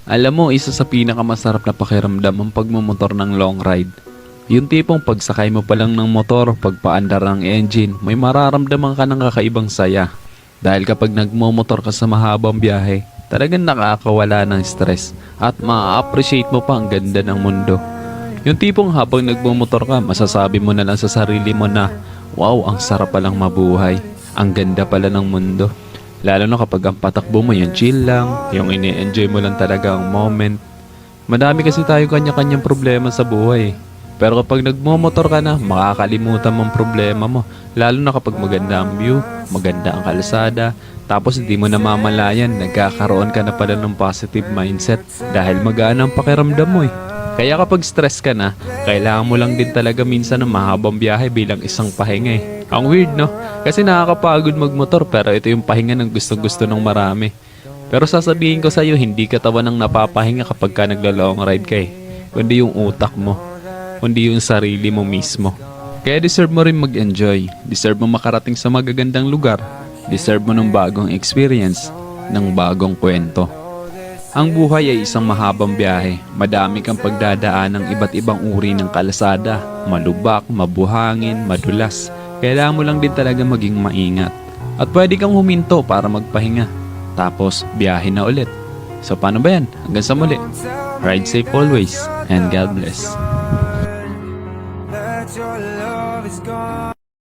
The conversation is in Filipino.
Alam mo, isa sa pinakamasarap na pakiramdam ang pagmumotor ng long ride. Yung tipong pagsakay mo pa lang ng motor, pagpaandar ng engine, may mararamdaman ka ng kakaibang saya. Dahil kapag nagmumotor ka sa mahabang biyahe, talagang nakakawala ng stress at ma-appreciate mo pa ang ganda ng mundo. Yung tipong habang nagmumotor ka, masasabi mo na lang sa sarili mo na, wow, ang sarap palang mabuhay. Ang ganda pala ng mundo. Lalo na kapag ang patakbo mo yung chill lang, yung ini-enjoy mo lang talaga ang moment. Madami kasi tayo kanya-kanyang problema sa buhay. Pero kapag nagmomotor ka na, makakalimutan mong problema mo. Lalo na kapag maganda ang view, maganda ang kalsada, tapos hindi mo namamalayan, nagkakaroon ka na pala ng positive mindset dahil magaan ang pakiramdam mo eh. Kaya kapag stress ka na, kailangan mo lang din talaga minsan ng mahabang biyahe bilang isang pahinga eh. Ang weird no? Kasi nakakapagod magmotor pero ito yung pahinga ng gusto-gusto ng marami. Pero sasabihin ko sa'yo, hindi katawan ng napapahinga kapag ka nagla-long ride ka eh. Kundi yung utak mo. Kundi yung sarili mo mismo. Kaya deserve mo rin mag-enjoy. Deserve mo makarating sa magagandang lugar. Deserve mo ng bagong experience. Ng bagong kwento. Ang buhay ay isang mahabang biyahe. Madami kang pagdadaan ng iba't ibang uri ng kalsada. Malubak, mabuhangin, madulas. Kailangan mo lang din talaga maging maingat. At pwede kang huminto para magpahinga. Tapos, biyahe na ulit. So paano ba yan? Hanggang sa muli. Ride safe always and God bless.